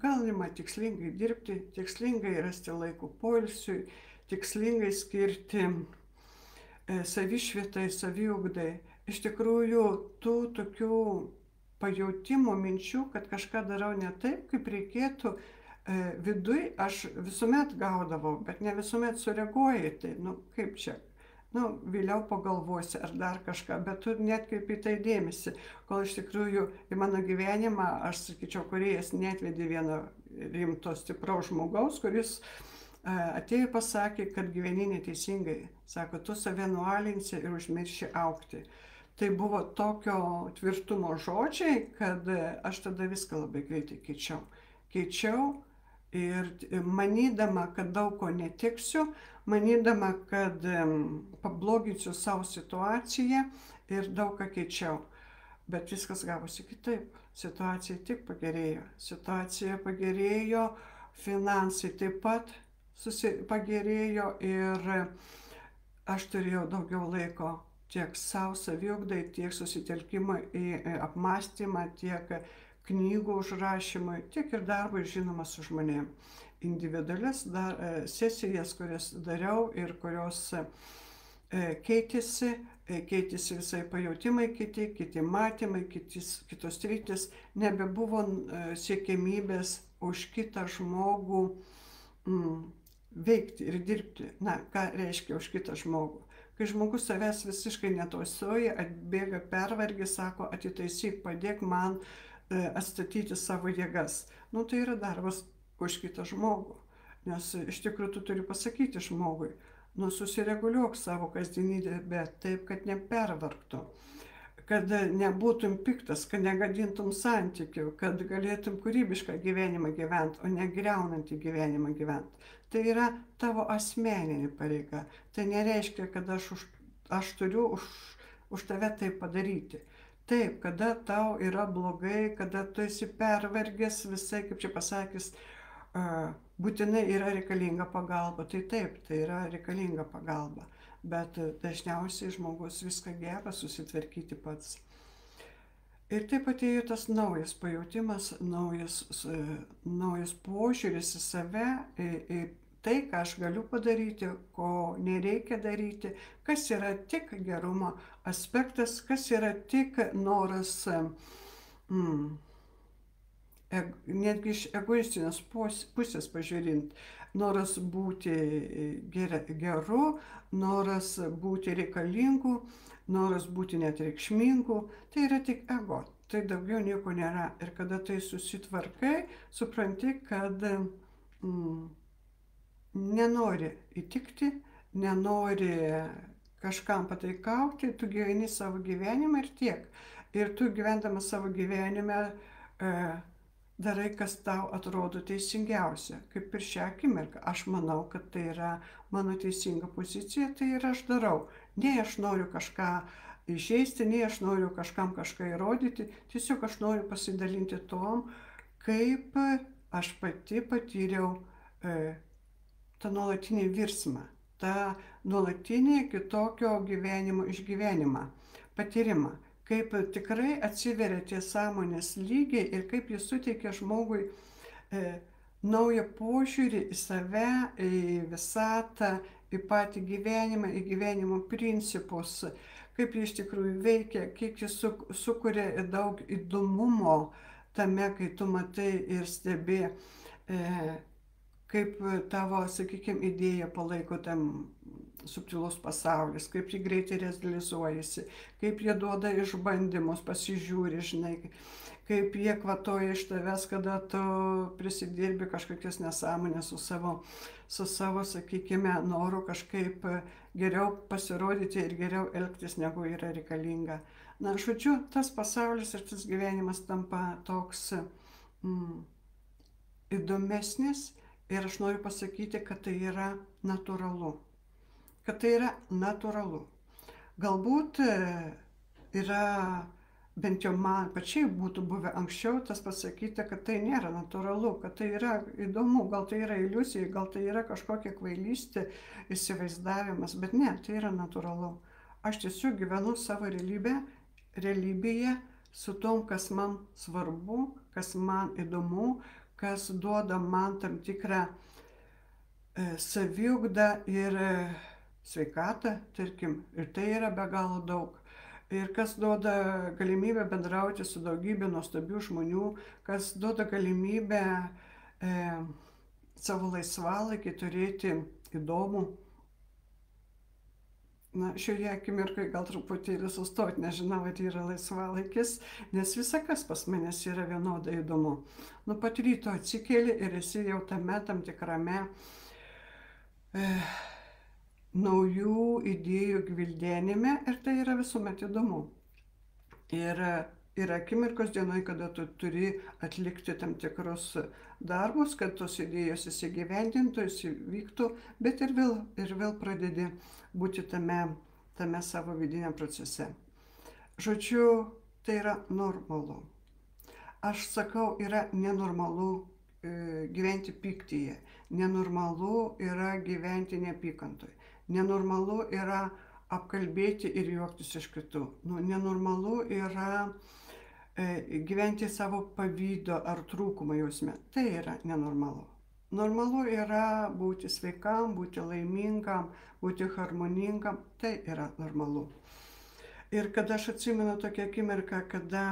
Galima tikslingai dirbti, tikslingai rasti laiko poilsiui, tikslingai skirti savišvietai, saviugdai. Iš tikrųjų, tų tokių pajautimų, minčių, kad kažką darau ne taip, kaip reikėtų, viduj aš visuomet gaudavau, bet ne visuomet sureaguoju. Tai, nu, kaip čia? Nu, vėliau pagalvosi ar dar kažką, bet tu netkreipi tai dėmesį, kol iš tikrųjų į mano gyvenimą, aš sakyčiau, kūrėjas neatvedė vieno rimto stipraus žmogaus, kuris atėjo pasakė, kad gyveni neteisingai. Sako, tu save nualinsi ir užmirši augti. Tai buvo tokio tvirtumo žodžiai, kad aš tada viską labai greitai keičiau. Ir manydama, kad daug ko neteksiu, manydama, kad pabloginsiu savo situaciją ir daug ką keičiau. Bet viskas gavosi kitaip. Situacija tik pagerėjo. Situacija pagerėjo, finansai taip pat pagerėjo ir aš turėjau daugiau laiko tiek savo saviugdai, tiek susitelkimą į apmąstymą, tiek knygų užrašymui, tiek ir darbui, žinoma, su žmonėm. Individualias sesijas, kurias dariau ir kurios keitėsi visai pajautimai kiti matymai, kitos sritys, nebebuvo siekiamybės už kitą žmogų veikti ir dirbti. Na, ką reiškia už kitą žmogų? Kai žmogus savęs visiškai netausoja, atbėga pervargęs, sako, atitaisyk, padėk man atstatyti savo jėgas. Nu, tai yra darbas už kitą žmogų. Nes iš tikrųjų tu turi pasakyti žmogui, nu, susireguliuok savo kasdienybę taip, kad nepervargtų, kad nebūtum piktas, kad negadintum santykių, kad galėtum kūrybišką gyvenimą gyventi, o ne griaunantį gyvenimą gyventi. Tai yra tavo asmeninė pareiga. Tai nereiškia, kad aš turiu už tave tai padaryti. Taip, kada tau yra blogai, kada tu esi pervargęs, visai, kaip čia pasakys, būtinai yra reikalinga pagalba. Tai taip, tai yra reikalinga pagalba. Bet dažniausiai žmogus viską geba susitvarkyti pats. Ir taip atėjo tas naujas pajautimas, naujas požiūris į save, į tai, ką aš galiu padaryti, ko nereikia daryti, kas yra tik gerumo aspektas, kas yra tik noras, netgi iš egoistinės pusės pažiūrint, noras būti geru, noras būti reikalingu, noras būti net reikšmingu, tai yra tik ego, tai daugiau nieko nėra. Ir kada tai susitvarkai, supranti, kad nenori įtikti, nenori kažkam pataikauti, tu gyveni savo gyvenimą ir tiek. Ir tu gyvendamas savo gyvenime darai, kas tau atrodo teisingiausia. Kaip ir šią akimirką. Aš manau, kad tai yra mano teisinga pozicija, tai ir aš darau. Nei aš noriu kažką įžeisti, nei aš noriu kažkam kažką įrodyti. Tiesiog aš noriu pasidalinti tom, kaip aš pati patyriau tą nuolatinį virsmą, tą nuolatinį kitokio gyvenimo išgyvenimą, patyrimą, kaip tikrai atsiveria tie sąmonės lygiai ir kaip jis suteikia žmogui naują požiūrį į save, į visatą, į patį gyvenimą, į gyvenimo principus, kaip jis iš tikrųjų veikia, kiek jis sukuria daug įdomumo tame, kai tu matai ir stebi, kaip tavo, sakykime, idėja palaiko tam subtilus pasaulis, kaip jie greitai realizuojasi, kaip jie duoda išbandymus, pasižiūri, žinai, kaip jie kvatoja iš tavęs, kada tu prisidirbi kažkokias nesąmonės su savo, sakykime, noru kažkaip geriau pasirodyti ir geriau elgtis, negu yra reikalinga. Na, žodžiu, tas pasaulis ir tas gyvenimas tampa toks įdomesnis ir aš noriu pasakyti, kad tai yra natūralu. Kad tai yra natūralu. Galbūt yra, bent jau man pačiai būtų buvę anksčiau tas pasakyta, kad tai nėra natūralu, kad tai yra įdomu, gal tai yra iliuzija, gal tai yra kažkokia kvailystė, įsivaizdavimas, bet ne, tai yra natūralu. Aš tiesiog gyvenu savo realybėje su tom, kas man svarbu, kas man įdomu, kas duoda man tam tikrą saviugdą ir sveikatą, tarkim, ir tai yra be galo daug. Ir kas duoda galimybę bendrauti su daugybė nuostabių žmonių, kas duoda galimybę savo laisvalaikį turėti įdomų. Na, šioje akimirkai gal truputėlį sustoti, nežinau, ar yra laisvalaikis, nes visa kas pas manęs yra vienodai įdomu. Nuo pat ryto atsikeli ir esi jau tam tikrame naujų idėjų gvildenime ir tai yra visuomet įdomu. Ir akimirkos dienoje, kada tu turi atlikti tam tikrus darbus, kad tos idėjos įsigyvendintų, įsivyktų, bet ir vėl pradedi būti tame savo vidiniam procese. Žodžiu, tai yra normalu. Aš sakau, yra nenormalu gyventi pyktyje, nenormalu yra gyventi neapykantoje, nenormalu yra apkalbėti ir juoktis iš kitų, nenormalu yra gyventi savo pavydo ar trūkumo jausme. Tai yra nenormalu. Normalu yra būti sveikam, būti laimingam, būti harmoningam. Tai yra normalu. Ir kada aš atsimenu tokią akimirką, kada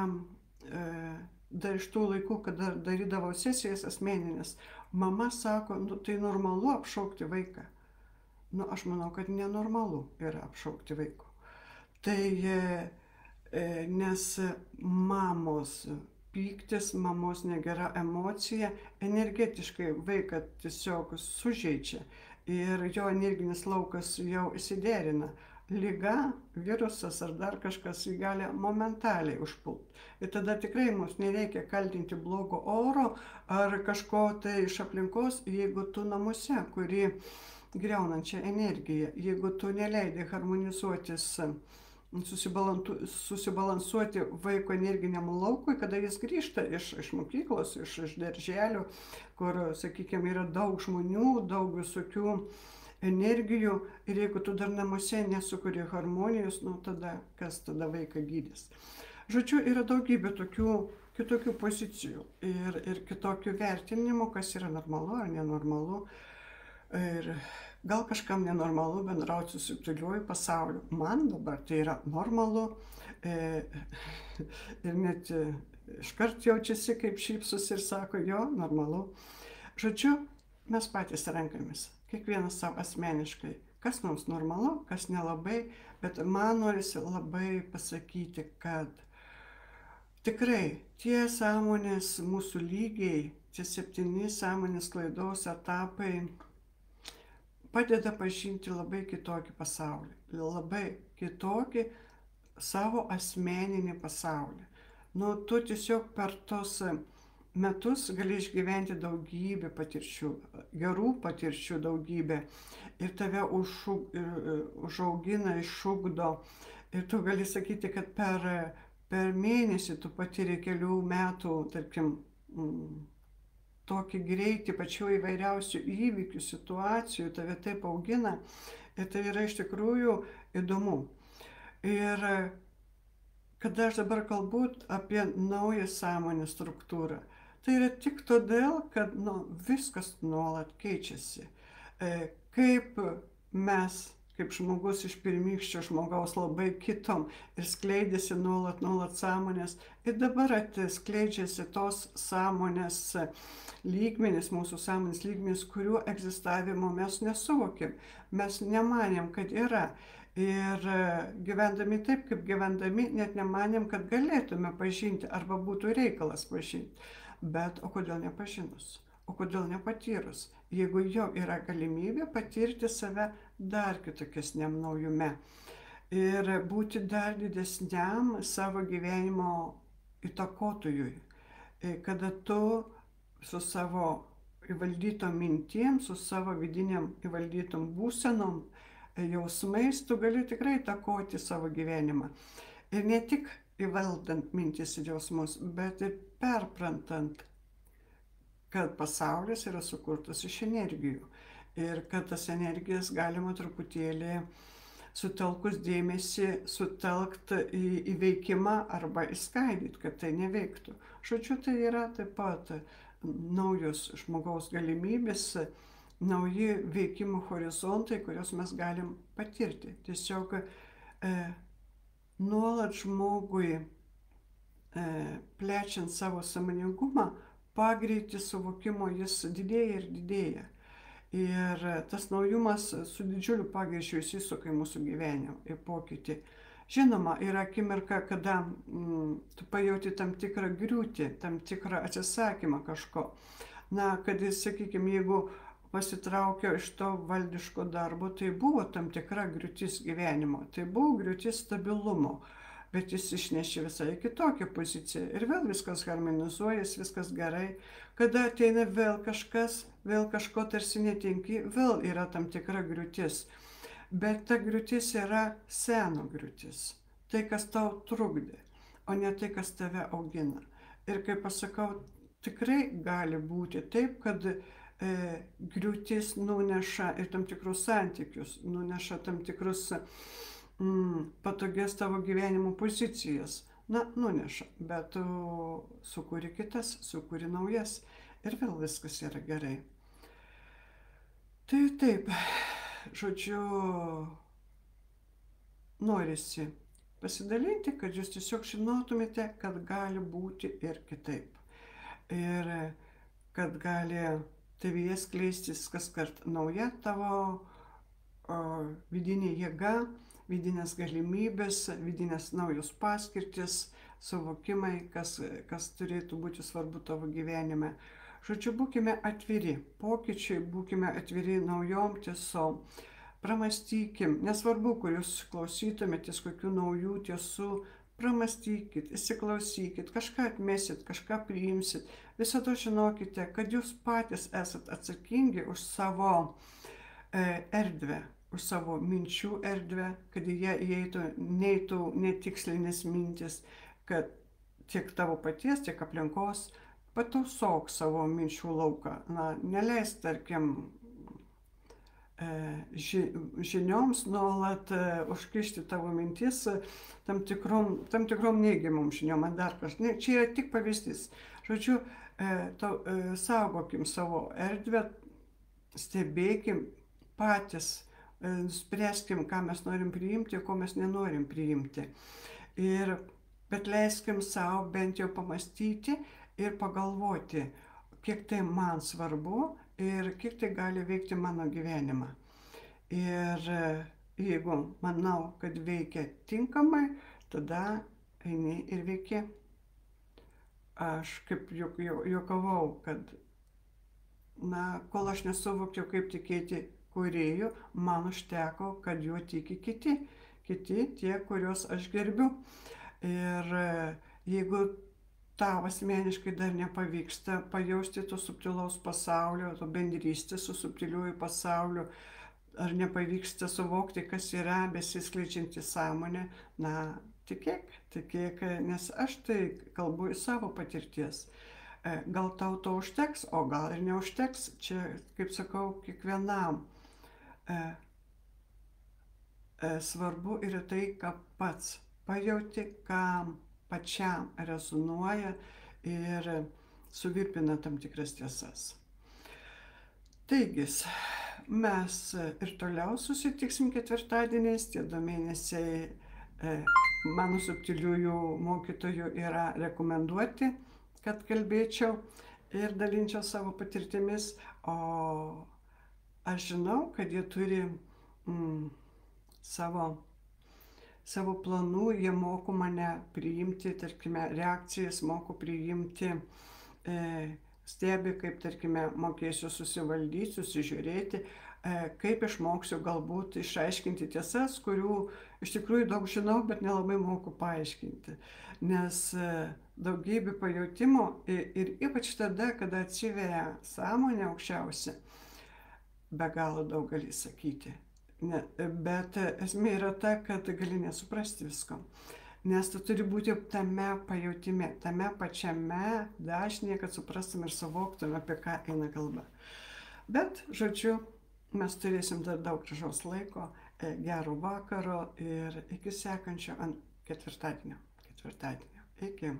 dar iš tų laikų, kada darydavau sesijas asmeninės, mama sako, tai normalu apšaukti vaiką. Aš manau, kad nenormalu yra apšaukti vaikų. Tai nes mamos pyktis, mamos negera emocija energetiškai vaiką tiesiog sužeidžia ir jo energinis laukas jau įsiderina. Liga, virusas ar dar kažkas jį gali momentaliai užpulti. Ir tada tikrai mums nereikia kaltinti blogo oro ar kažko tai iš aplinkos, jeigu tu namuose, kuri griaunančią energiją, jeigu tu neleidai harmonizuotis, susibalansuoti vaiko energiniam laukui, kada jis grįžta iš mokyklos, iš darželio, kur, sakykime, yra daug žmonių, daug visokių energijų ir jeigu tu dar namuose nesukuri harmonijos, tada kas tada vaiką gydys. Žodžiu, yra daugybė tokių kitokių pozicijų ir kitokių vertinimų, kas yra normalu ar nenormalu. Ir gal kažkam nenormalu bendrauti su subtiliuoju pasauliu. Man dabar tai yra normalu ir net iškart jaučiasi, kaip šypsus ir sako, jo, normalu. Žodžiu, mes patys renkamės, kiekvienas savo asmeniškai, kas mums normalu, kas nelabai, bet man norisi labai pasakyti, kad tikrai tie sąmonės mūsų lygiai, tie 7 sąmonės klaidos etapai padeda pažinti labai kitokį pasaulį, labai kitokį savo asmeninį pasaulį. Tu tiesiog per tos metus gali išgyventi daugybę patirčių, gerų patirčių daugybę. Ir tave užaugina, išugdo. Ir tu gali sakyti, kad per mėnesį tu patiri kelių metų, tarkim, tokį greitį pačių įvairiausių įvykių, situacijų, tave taip augina. Ir tai yra iš tikrųjų įdomu. Ir kada aš dabar kalbu apie naują sąmonės struktūrą, tai yra tik todėl, kad viskas nuolat keičiasi. Kaip mes, kaip žmogus iš pirmykščio žmogaus labai kitom ir skleidėsi nuolat sąmonės. Ir dabar skleidžiasi tos sąmonės lygmenys, mūsų sąmonės lygmenys, kurių egzistavimo mes nesuvokėm. Mes nemanėm, kad yra. Ir gyvendami taip, kaip gyvendami, net nemanėm, kad galėtume pažinti arba būtų reikalas pažinti. Bet o kodėl nepažinus? O kodėl nepatyrus? Jeigu jau yra galimybė patirti save dar kitokesniam naujume ir būti dar didesniam savo gyvenimo įtakotojui, kada tu su savo įvaldytom mintim, su savo vidiniam įvaldytom būsenom, jausmais, tu gali tikrai įtakoti savo gyvenimą. Ir ne tik įvaldant mintis ir jausmus, bet ir perprantant, kad pasaulis yra sukurtas iš energijų ir kad tas energijas galima truputėlį sutelkus dėmesį sutelkti į veikimą arba išskaidyti, kad tai neveiktų. Žodžiu, tai yra taip pat naujos žmogaus galimybės, nauji veikimo horizontai, kuriuos mes galim patirti. Tiesiog nuolat žmogui plečiant savo sąmoningumą, pagreitis suvokimo jis didėja ir didėja. Ir tas naujumas su didžiuliu pagreičiu įsisuka į mūsų gyvenimą, į pokytį. Žinoma, yra akimirka, kada tu pajauti tam tikrą griūtį, tam tikrą atsisakymą kažko. Na, kad, sakykime, jeigu pasitraukiau iš to valdiško darbo, tai buvo tam tikra griūtis gyvenimo, tai buvo griūtis stabilumo. Bet jis išnešė visai kitokią poziciją ir vėl viskas harmonizuojasi, viskas gerai. Kada ateina vėl kažkas, vėl kažko tarsi netinki, vėl yra tam tikra griūtis. Bet ta griūtis yra seno griūtis. Tai, kas tau trukdė, o ne tai, kas tave augina. Ir kaip pasakau, tikrai gali būti taip, kad griūtis nuneša ir tam tikrus santykius, nuneša tam tikrus patogias tavo gyvenimo pozicijas. Na, nuneša, bet tu sukuri kitas, sukuri naujas ir vėl viskas yra gerai. Tai taip, žodžiu, norisi pasidalinti, kad jūs tiesiog žinotumėte, kad gali būti ir kitaip. Ir kad gali tavyje skleistis kaskart nauja tavo vidinė jėga, vidinės galimybės, vidinės naujos paskirtis, suvokimai, kas turėtų būti svarbu tavo gyvenime. Žodžiu, būkime atviri pokyčiai, būkime atviri naujom tiesom. Pramastykim, nesvarbu, kur jūs klausytumėtės kokių naujų tiesų, pramastykit, įsiklausykit, kažką atmesit, kažką priimsit. Visada žinokite, kad jūs patys esat atsakingi už savo erdvę, už savo minčių erdvę, kad į ją neitų netikslinės mintis, kad tiek tavo paties, tiek aplinkos patausok savo minčių lauką. Na, neleis, tarkim, žinioms nuolat užkišti tavo mintis tam tikrom neigiamom žiniom, dar kažkas. Čia yra tik pavyzdys. Žodžiu, saugokim savo erdvę, stebėkim patys, spręskim, ką mes norim priimti, ko mes nenorim priimti. Bet leiskim savo bent jau pamastyti ir pagalvoti, kiek tai man svarbu ir kiek tai gali veikti mano gyvenimą. Ir jeigu manau, kad veikia tinkamai, tada eini ir veiki. Aš kaip juokavau, kad kol aš nesuvokiau, kaip tikėti kūrėju, man užteko, kad juo tiki kiti tie, kuriuos aš gerbiu. Ir jeigu tau asmeniškai dar nepavyksta pajausti to subtilaus pasaulio, to bendrystės su subtiliuoju pasauliu, ar nepavyksta suvokti, kas yra besiskleidžianti sąmonė, na, tikėk, tikėk, nes aš tai kalbu iš savo patirties. Gal tau to užteks, o gal ir neužteks, čia, kaip sakau, kiekvienam. Svarbu yra tai, ką pats pajauti, kam pačiam rezonuoja ir suvirpina tam tikras tiesas. Taigi, mes ir toliau susitiksim ketvirtadieniais, tie 2 mėnesiai mano subtiliųjų mokytojų yra rekomenduoti, kad kalbėčiau ir dalinčiau savo patirtimis, o aš žinau, kad jie turi savo planų, jie moko mane priimti, tarkime, reakcijas, moko priimti, stebi, kaip, tarkime, mokėsiu susivaldyti, susižiūrėti, kaip išmoksiu galbūt išaiškinti tiesas, kurių iš tikrųjų daug žinau, bet nelabai moku paaiškinti. Nes daugybė pajutimo ir ypač tada, kada atsiveria sąmonė aukščiausia, be galo daug gali sakyti. Ne, bet esmė yra ta, kad gali nesuprasti visko, nes tu turi būti tame pajutime, tame pačiame dažnyje, kad suprastum ir suvoktum, apie ką eina kalba. Bet, žodžiu, mes turėsim dar daug gražaus laiko, gero vakaro ir iki sekančio ketvirtadienio. Iki.